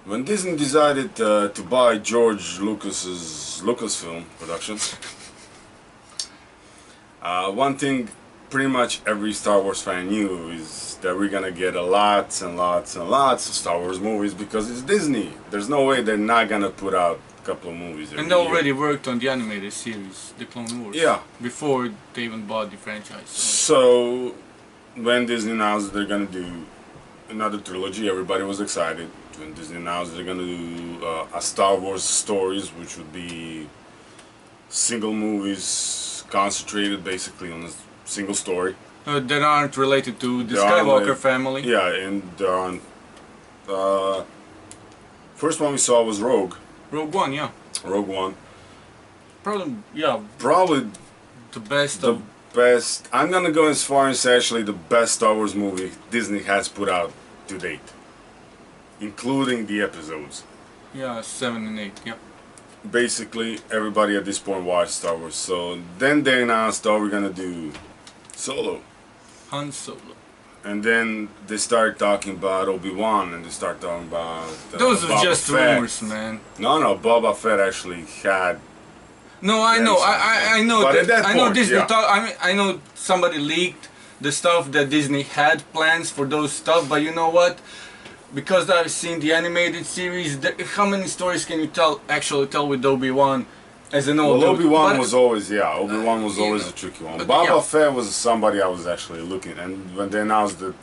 When Disney decided to buy George Lucas's Lucasfilm Productions, one thing pretty much every Star Wars fan knew is that we're gonna get lots and lots and lots of Star Wars movies because it's Disney. There's no way they're not gonna put out a couple of movies every And they already year. worked on the animated series, The Clone Wars. Yeah. Before they even bought the franchise. So when Disney announced they're gonna do another trilogy, everybody was excited. When Disney announced they're gonna do a Star Wars stories, which would be single movies concentrated basically on a single story. That aren't related to the They are Skywalker like- family. Yeah, and they're on. First one we saw was Rogue. Rogue One, yeah. Rogue One. Probably, yeah, Probably the best the of... best. I'm gonna go as far as actually the best Star Wars movie Disney has put out to date, including the episodes. Yeah, 7 and 8, yeah. Basically, everybody at this point watched Star Wars. So then they announced, "Oh, we're gonna do Solo," Han Solo. and then they started talking about Obi-Wan, and they started talking about Those are Boba just Fett. rumors, man. No, Boba Fett actually had. No, I know, I know But that, at that I know point, Disney yeah. I know somebody leaked the stuff that Disney had plans for those stuff, but you know what? Because I've seen the animated series, how many stories can you actually tell with Obi-Wan as an old Well, dude? Obi-Wan But- was always, Obi-Wan was you always know, a tricky one. but Boba yeah. Fett was somebody I was actually looking, and when they announced that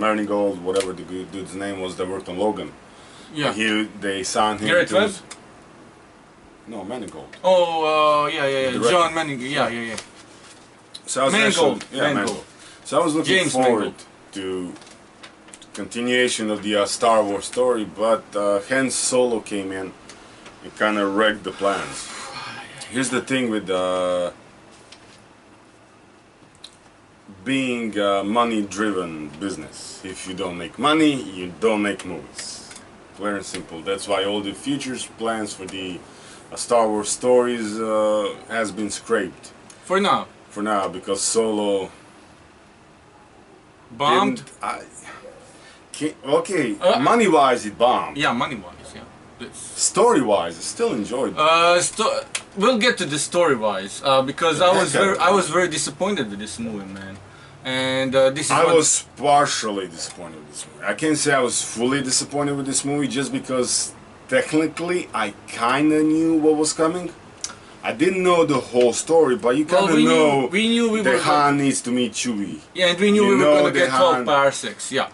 Marigold, whatever the dude's name was, that worked on Logan, Yeah. they signed him Garrett to... Webb? No, Marigold. Oh, yeah. Director. John Manning, yeah. So I was Mangold, actually, Mangold. Mangold. So I was looking James forward Mangold. to continuation of the Star Wars story, but Han Solo came in and kind of wrecked the plans. Here's the thing with being a money-driven business. If you don't make money, you don't make movies. Plain and simple. That's why all the future plans for the Star Wars stories has been scraped For now. for now because Solo Bombed? okay, money-wise it bombed. Yeah, money-wise, yeah. Story-wise, I still enjoyed it. We'll get to the story-wise because I was very disappointed with this movie, man. And this is I what- was partially disappointed with this movie. I can't say I was fully disappointed with this movie just because technically I kind of knew what was coming. I didn't know the whole story, but you kind of know we knew we that were Han needs to meet Chewie. yeah, and we knew you we were know going to that get 12 Han- parsecs, yeah.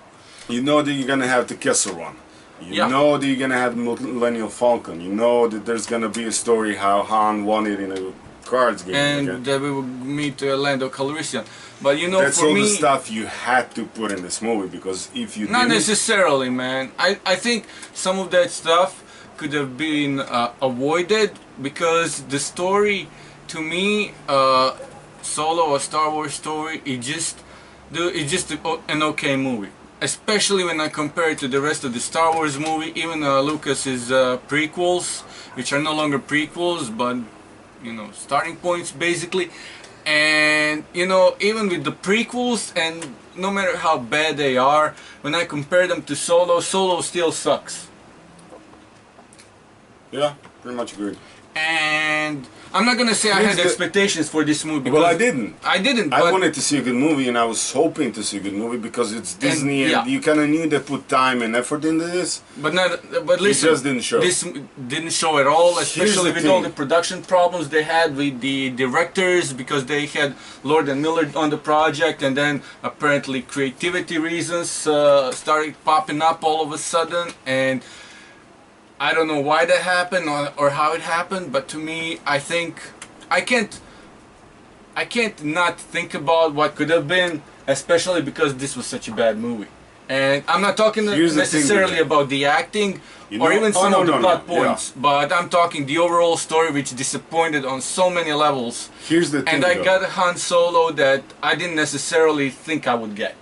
You know that you're gonna have the Kessel Run. You Yeah. know that you're gonna have Millennial Falcon. You know that there's gonna be a story how Han won it in a cards game. And again. that we will meet Lando Calrissian. But you know, That's for all me, the stuff you had to put in this movie because if you not didn't, necessarily, man. I think some of that stuff could have been avoided because the story, to me, Solo, a Star Wars story, it's just an okay movie. Especially when I compare it to the rest of the Star Wars movie, even Lucas's prequels, which are no longer prequels, but you know, starting points basically. And you know, even with the prequels, and no matter how bad they are, when I compare them to Solo, Solo still sucks. yeah, pretty much agreed. And I'm not gonna say I Here's had the- expectations for this movie. Well, because I didn't. I didn't. I But wanted to see a good movie, and I was hoping to see a good movie because it's Disney, and yeah. you kind of knew they put time and effort into this. But listen, just didn't show. This didn't show at all, especially the with all thing. the production problems they had with the directors, because they had Lord and Miller on the project, and then apparently creativity reasons started popping up all of a sudden, and I don't know why that happened or how it happened, but to me, I think I can't not think about what could have been, especially because this was such a bad movie. And I'm not talking Here's the thing necessarily with about the acting You or know- even oh, some no, of the no, plot no, yeah. points, but I'm talking the overall story, which disappointed on so many levels. Here's the thing, And I though. got a Han Solo that I didn't necessarily think I would get.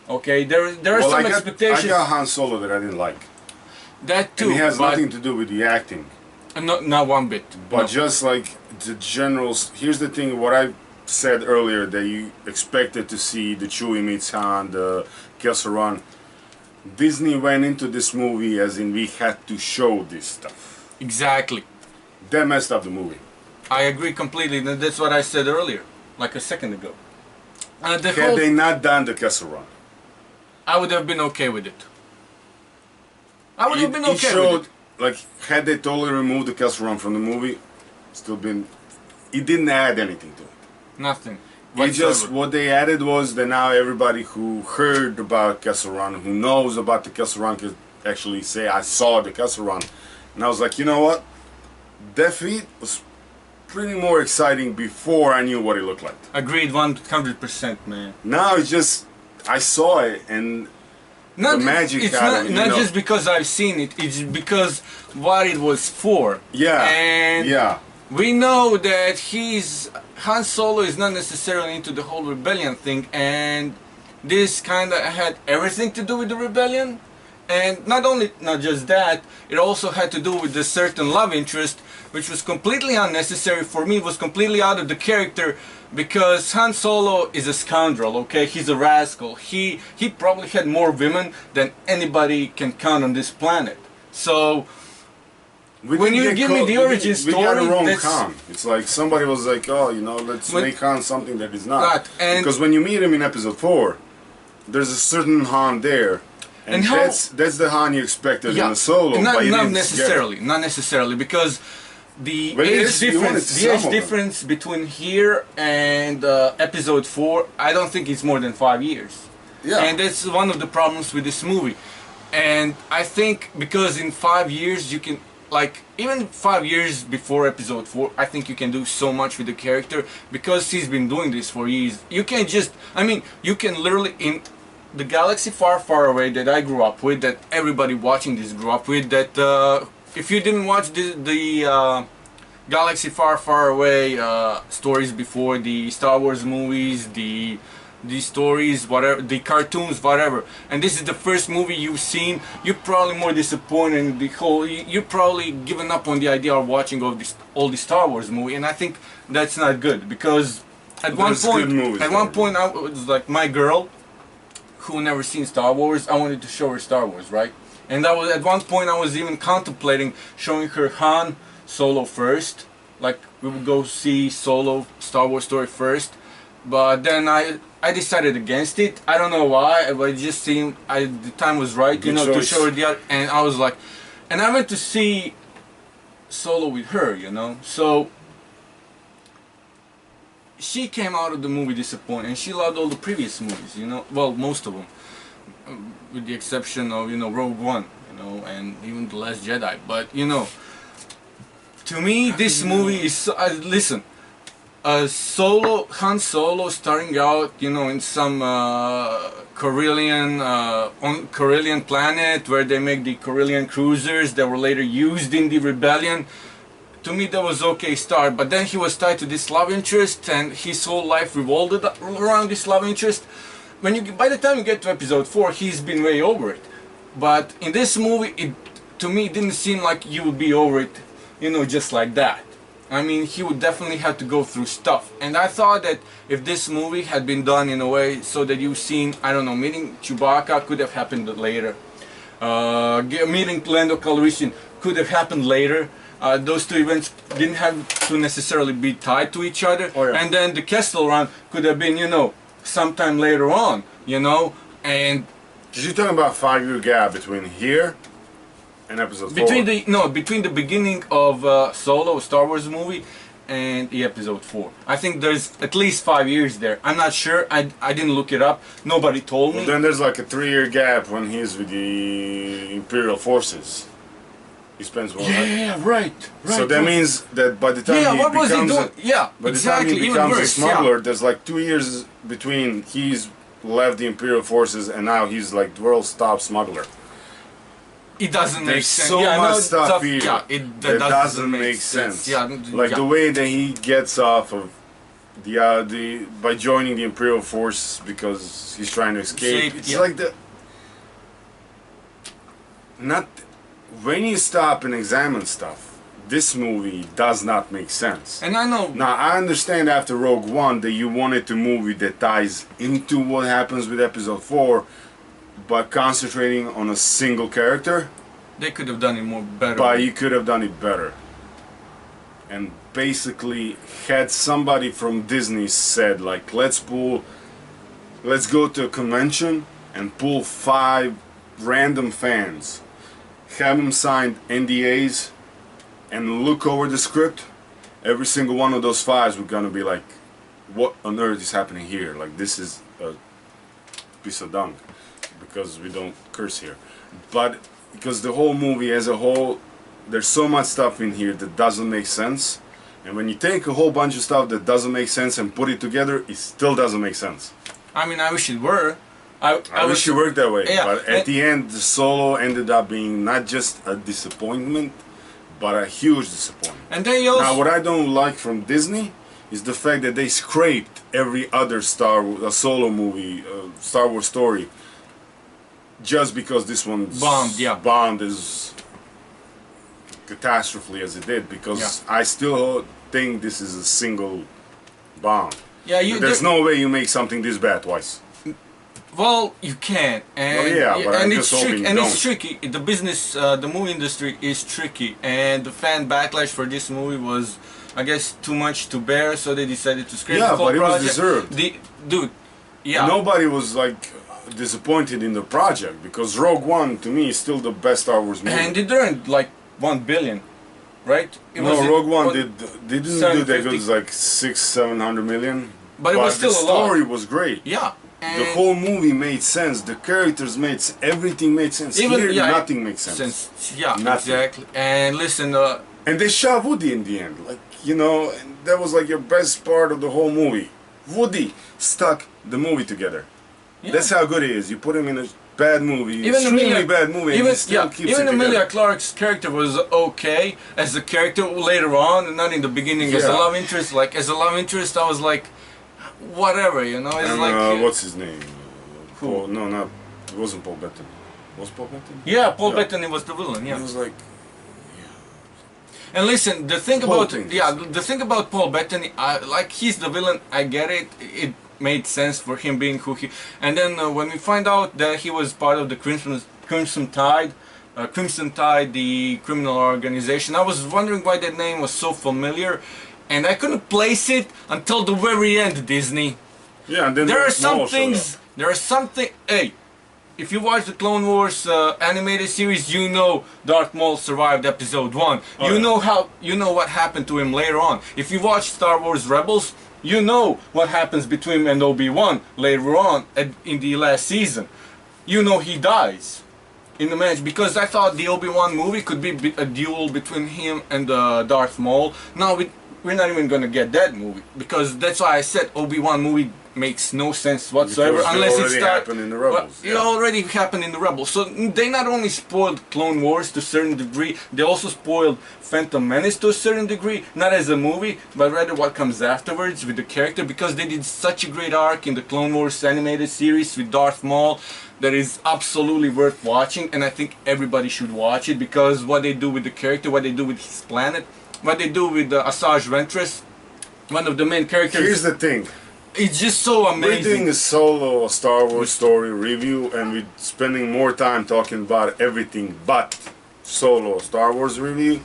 Okay, there are Well, some I expectations. got Han Solo that I didn't like. That too, And it has but nothing to do with the acting. not one bit. But No. just like the generals, here's the thing, what I said earlier, that you expected to see the Chewie meets Han, the Kessel Run. Disney went into this movie as in we had to show this stuff. Exactly. That messed up the movie. I agree completely. That's what I said earlier, like a second ago. The Had whole, they not done the Kessel Run, I would have been okay with it. I would have been it okay showed, with it. like, had they totally removed the Kessel Run from the movie, still been, it didn't add anything to it. Nothing. It just, whatsoever. what they added was that now everybody who heard about Kessel Run, who knows about the Kessel Run, could actually say, I saw the Kessel Run. And I was like, you know what? That feat was pretty more exciting before I knew what it looked like. Agreed 100%, man. Now it's just, I saw it and Not, the magic it's out not, of it, you not know. just because I've seen it, it's because what it was for. Yeah, And yeah. we know that Han Solo is not necessarily into the whole rebellion thing, and this kind of had everything to do with the rebellion. And not just that, it also had to do with a certain love interest, which was completely unnecessary for me, was completely out of the character, because Han Solo is a scoundrel, okay? He's a rascal. He probably had more women than anybody can count on this planet. So We when didn't you get give me caught- the we origin didn't- we got story, a wrong that's- Han. It's like somebody was like, oh, you know, let's When- make Han something that is not. Not, and- Because when you meet him in episode 4, there's a certain Han there. And, And how- that's the Han you expected in the Solo. not, but you not didn't necessarily, not necessarily, because the But it age is- you wanted difference, to the some age of them. difference between here and episode 4, I don't think it's more than 5 years. Yeah. And that's one of the problems with this movie. And I think because in 5 years you can, like, even 5 years before episode 4, I think you can do so much with the character, because he's been doing this for years. You can't just, I mean, you can literally, in the galaxy far, far away that I grew up with, that everybody watching this grew up with, that if you didn't watch the galaxy far, far away stories before, the Star Wars movies, the stories, whatever, the cartoons, whatever, and this is the first movie you've seen, you're probably more disappointed in the whole, you're probably given up on the idea of watching all the Star Wars movie, and I think that's not good, because at one There's point, good movies at one there. point I was like, my girl, who never seen Star Wars, I wanted to show her Star Wars, right? And that was, at one point I was even contemplating showing her Han Solo first, like we would go see Solo Star Wars story first, but then I decided against it. I don't know why, but it just seemed the time was right, you Good know, to choice. show her the other, and I was like, and I went to see Solo with her, you know, so she came out of the movie disappointed, and she loved all the previous movies, you know, well, most of them, with the exception of, you know, Rogue One, you know, and even The Last Jedi. But, you know, to me, this movie is, listen, Han Solo starting out, you know, in some on Corellian planet where they make the Corellian cruisers that were later used in the rebellion. To me, that was okay start, but then he was tied to this love interest, and his whole life revolved around this love interest. By the time you get to episode 4, he's been way over it. But in this movie, to me, it didn't seem like you would be over it, you know, just like that. I mean, he would definitely have to go through stuff. And I thought that if this movie had been done in a way so that you've seen, I don't know, meeting Chewbacca could have happened later. Meeting Lando Calrissian could have happened later. Those two events didn't have to necessarily be tied to each other. Oh, yeah. And then the Kessel Run could have been, you know, sometime later on, you know. And Because you're talking about 5-year gap between here and episode 4. between the beginning of Solo, Star Wars movie, and the episode 4. I think there's at least 5 years there. I'm not sure. I didn't look it up. Nobody told me. Well, then there's like a 3-year gap when he's with the Imperial forces. He spends one. Yeah, right. So that means that by the time Yeah, he what was he becomes doing? Yeah, by the exactly. time he Even becomes a worse. smuggler, Yeah. there's like 2 years between he's left the Imperial forces and now he's like the world's top smuggler. It doesn't make There's sense. so yeah, much no, stuff here Yeah, that doesn't make sense. Yeah, Like yeah. the way that he gets off of the by joining the Imperial force because he's trying to escape. It's yeah. like the not when you stop and examine stuff. This movie does not make sense. And I know. Now I understand after Rogue One that you wanted a movie that ties into what happens with Episode 4, but concentrating on a single character. They could have done it more better. But you could have done it better. And basically, had somebody from Disney said, like, let's go to a convention and pull 5 random fans, have them sign NDAs, and look over the script, every single one of those 5 were gonna be like, what on earth is happening here? Like, this is a piece of dung, because we don't curse here. But because the whole movie as a whole, there's so much stuff in here that doesn't make sense, and when you take a whole bunch of stuff that doesn't make sense and put it together, it still doesn't make sense. I mean, I wish it were. I wish it worked that way, Yeah, but at the end, the Solo ended up being not just a disappointment, but a huge disappointment. And then you also... Now, what I don't like from Disney is the fact that they scraped every other Solo movie, Star Wars story, just because this one's bombed as catastrophically as it did. Because I still think this is a single bomb. Yeah, there's no way you make something this bad twice. Well, you can, and but and I'm it's just tricky. hoping And you it's tricky. The business, the movie industry is tricky, and the fan backlash for this movie was, I guess, too much to bear. So they decided to scrap the whole but it was project. deserved. Dude, Nobody was like disappointed in the project, because Rogue One to me is still the best Star Wars movie. and it earned like $1 billion, right? Rogue One didn't do that good. It's like 600-700 million. But it was still the a lot. story was great. Yeah. The whole movie made sense. The characters made sense. Everything made sense. Here, nothing makes sense. Nothing. Exactly. And listen, and they shot Woody in the end. Like, you know, and that was like your best part of the whole movie. Woody stuck the movie together. Yeah. That's how good he is. You put him in a bad movie, extremely bad movie, and he still keeps it together. Emilia Clarke's character was okay as a character later on, and not in the beginning as a love interest. Like, as a love interest, I was like, whatever, you know. It's like what's his name? Paul, no, not. It wasn't Paul Bettany. Was Paul Bettany? Yeah, Paul Bettany was the villain. Yeah. He was like. And listen, the thing about Paul Bettany, like, he's the villain. I get it. It made sense for him being who he. And then when we find out that he was part of the Crimson Tide, the criminal organization, I was wondering why that name was so familiar. And I couldn't place it until the very end, Disney. Yeah, and then there are some things. Hey, if you watch the Clone Wars animated series, you know Darth Maul survived Episode 1. You know what happened to him later on. If you watch Star Wars Rebels, you know what happens between him and Obi-Wan later on in the last season. You know he dies in the match, because I thought the Obi-Wan movie could be a duel between him and Darth Maul. Now we're not even gonna get that movie, because that's why I said Obi-Wan movie makes no sense whatsoever, because unless it already happened in the Rebels. It already happened in the Rebels. So they not only spoiled Clone Wars to a certain degree, they also spoiled Phantom Menace to a certain degree, not as a movie, but rather what comes afterwards with the character, because they did such a great arc in the Clone Wars animated series with Darth Maul that is absolutely worth watching, and I think everybody should watch it, because what they do with the character, what they do with his planet, what they do with Asajj Ventress, one of the main characters. Here's the thing. It's just so amazing. We're doing a solo Star Wars story review, and we're spending more time talking about everything but solo Star Wars review.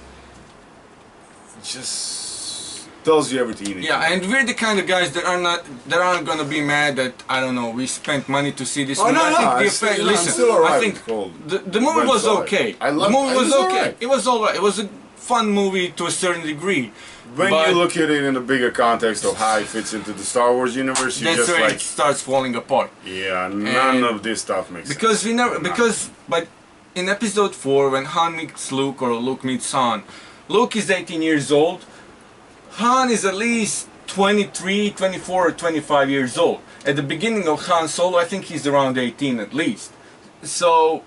Just tells you everything you need. Yeah, and we're the kind of guys that aren't gonna be mad that, I don't know, we spent money to see this movie. I think the movie was okay. The movie was okay. It was alright. It was a fun movie to a certain degree. When you look at it in a bigger context of how it fits into the Star Wars universe, you just like it starts falling apart. Yeah, none of this stuff makes sense. But in Episode 4, when Han meets Luke or Luke meets Han, Luke is 18 years old. Han is at least 23, 24, or 25 years old. At the beginning of Han Solo, I think he's around 18 at least. So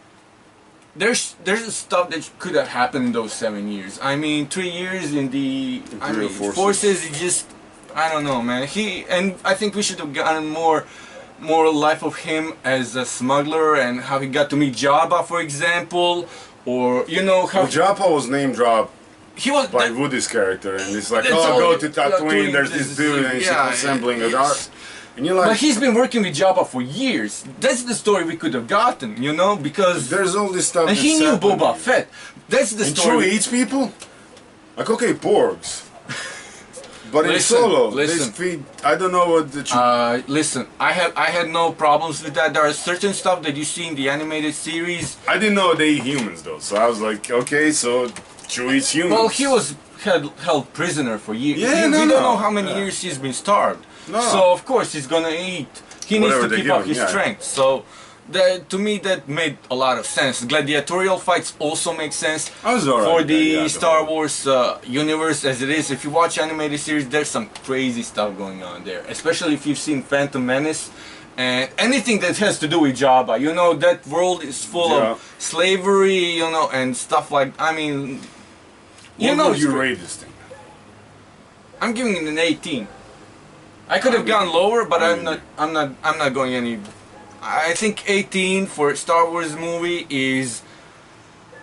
there's stuff that could have happened in those 7 years. I mean, 3 years in the forces. It just, I don't know, man. And I think we should have gotten more life of him as a smuggler, and how he got to meet Jabba, for example, or you know how Jabba was name dropped. He was by Woody's character, and it's like, oh, go to Tatooine. There's this dude, and he's assembling a dark. And you're But like, he's been working with Jabba for years. That's the story we could have gotten, you know, because there's all this stuff. and he that's knew happening. Boba Fett. That's the And story. Chewie eats people? Like, okay, porgs. But in Listen, Solo, listen. they feed, I don't know what the Listen, I had no problems with that. There are certain stuff that you see in the animated series. I didn't know they eat humans though, so I was like, okay, so Chewie eats humans. Well, he was held prisoner for years. Yeah, we no, don't no. know how many Yeah. years he's been starved. No. So of course he's gonna eat. He needs Whatever to they keep give up him, his yeah. strength. So to me that made a lot of sense. Gladiatorial fights also make sense I was alright for with that, the yeah, Star whole- Wars universe as it is. If you watch animated series, there's some crazy stuff going on there. Especially if you've seen Phantom Menace. And anything that has to do with Jabba, you know, that world is full Yeah. of slavery, you know, and stuff like, I mean, you What know, would it's you cra- rate this thing? I'm giving it an 18. I could have gone lower, but I'm not going any. I think 18 for a Star Wars movie is,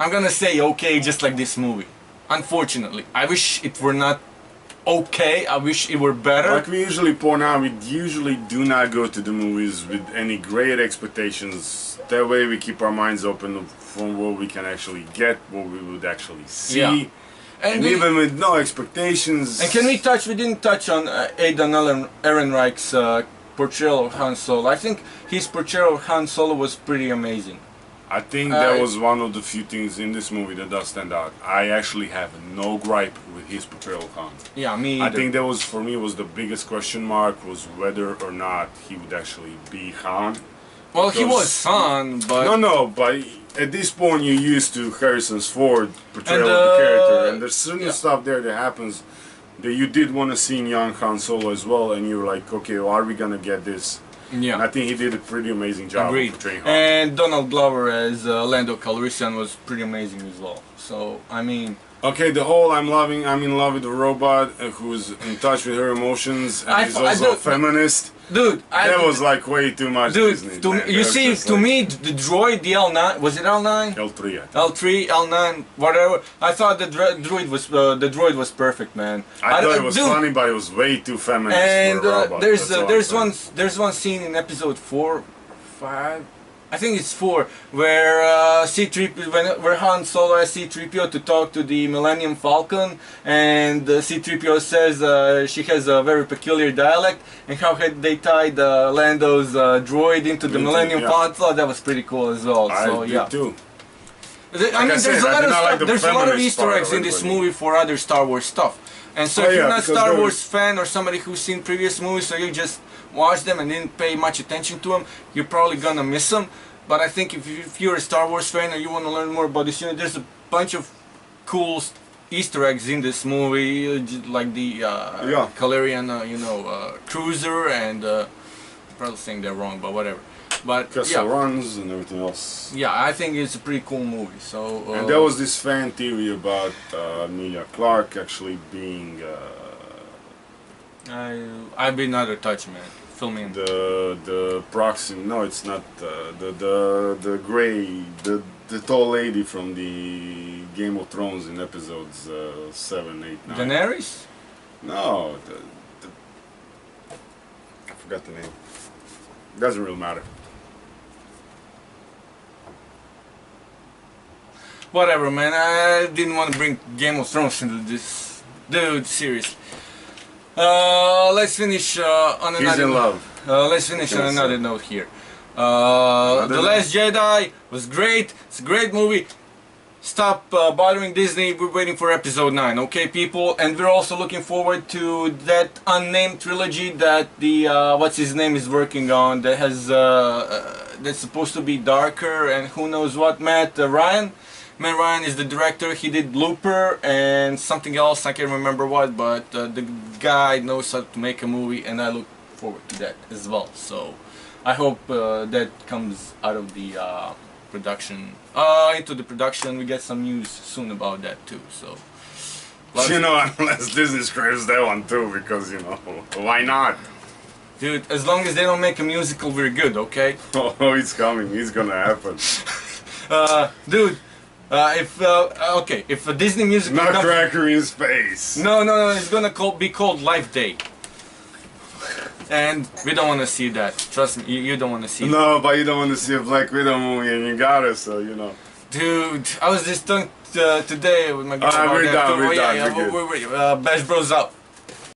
I'm gonna say okay, just like this movie. Unfortunately, I wish it were not okay. I wish it were better. Like we usually point out, we usually do not go to the movies with any great expectations. That way we keep our minds open from what we can actually get, what we would actually see. Yeah. And we- even with no expectations. And can we touch? We didn't touch on Aidan Ehrenreich's portrayal of Han Solo. I think his portrayal of Han Solo was pretty amazing. I think that Uh, was one of the few things in this movie that does stand out. I actually have no gripe with his portrayal of Han. Yeah, me I either. think that was, for me, was the biggest question mark, was whether or not he would actually be Han. Well, he because- was Han, but No, but at this point you're used to Harrison's Ford portrayal And, of the character, and there's certain yeah. stuff there that happens that you did want to see in young Han Solo as well, and you're like, okay, well, are we gonna get this? And I yeah, think he did a pretty amazing job agreed. of portraying Han. And Donald Glover as Lando Calrissian was pretty amazing as well. So I mean, Okay, the whole I'm in love with the robot who's in touch with her emotions, and I he's f- I also a don't- feminist. dude, That was like way too much dude. Disney. To, man. you That was see, just to like me, the droid, the L9, was it L9? L3, I think. L3, L9, whatever. I thought the droid was perfect, man. I thought it was dude, funny, but it was way too feminist And for a robot. there's That's all I'm there's saying. one scene in episode 4, 5, I think it's 4, where C3PO where Han Solo asks C3PO to talk to the Millennium Falcon, and C3PO says she has a very peculiar dialect, and how had they tied Lando's droid into the Into- Millennium yeah. Falcon. I thought that was pretty cool as well. I So did yeah. too. I mean, I there's said, a I lot did of not stuff. like the There's a lot of feminist Easter part eggs of in this everybody. movie for other Star Wars stuff. And so Oh, if you're yeah, not because Star there Wars was- fan or somebody who's seen previous movies, so you just watch them and didn't pay much attention to them, you're probably gonna miss them. But I think if you're a Star Wars fan and you want to learn more about this unit, there's a bunch of cool Easter eggs in this movie, like the Yeah. Calerian, cruiser, and I'm probably saying that wrong, but whatever. But Kessel yeah, Runs and everything else. yeah, I think it's a pretty cool movie. So And there was this fan theory about Emilia Clarke actually being I've been out of touch, man. Fill me in. the proxy. No, it's not the gray, the tall lady from the Game of Thrones in episodes 7, 8, 9. Daenerys? No, I forgot the name. Doesn't really matter. Whatever, man. I didn't want to bring Game of Thrones into this. Dude, seriously. Let's finish on He's another in note. love. Let's finish on Yes, another sir. note here. Another The note. Last Jedi was great. It's a great movie. Stop bothering Disney. We're waiting for episode 9, okay, people? And we're also looking forward to that unnamed trilogy that the what's his name is working on. That has that's supposed to be darker and who knows what. Matt Ryan is the director. He did Looper and something else. I can't remember what, but the guy knows how to make a movie, and I look forward to that as well. So I hope that comes out of the production into the production. We get some news soon about that too. So You know, unless Disney scraps that one too, because why not? dude, as long as they don't make a musical, we're good, okay? Oh, it's coming. It's gonna happen. Dude, if a Disney musical comes, Nutcracker in space. no, it's gonna be called Life Day. and we don't want to see that. Trust me, you don't want to see. No, but you don't want to see a Black Widow movie, and you got it, so you know. Dude, I was just talking today with my girl. Alright, we're about that done, too. we're Oh, yeah, done, yeah, we're good. Bash Bros out.